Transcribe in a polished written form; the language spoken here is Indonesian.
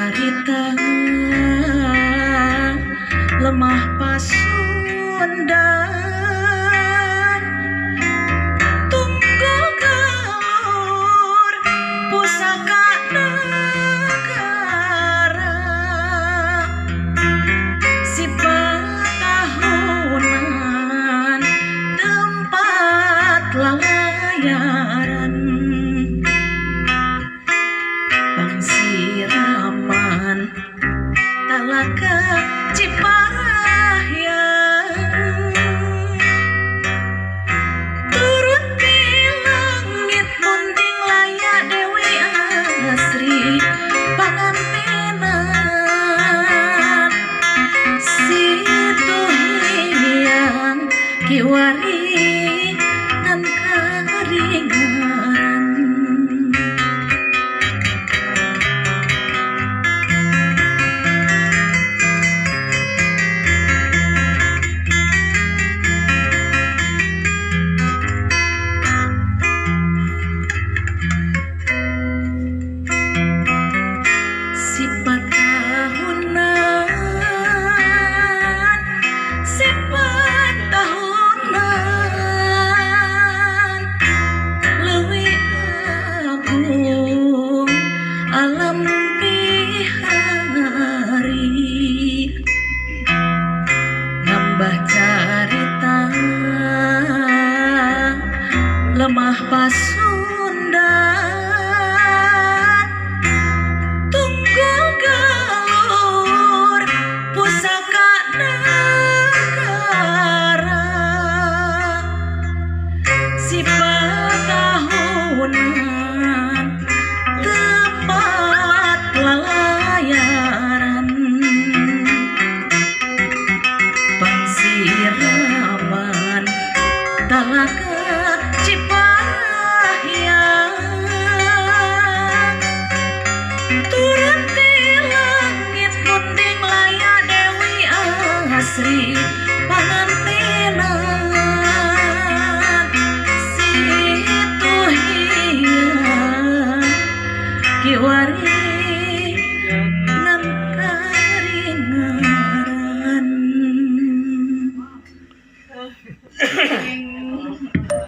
carita lemah pasundan tunggul galur pusaka negara si tahunan tempat lalayaran pangsiraman talaga Ciparahyan turun di langit munding layak Dewi Asri pangantenan situ hiang kiwari nan karingaran carita lemah pasundan tunggul galur pusaka negara si tahunan tempat lalayaran pangsiraman talaga Ciparahyan turun di langit munding layak Dewi Asri pangantenan situ hiang kiwari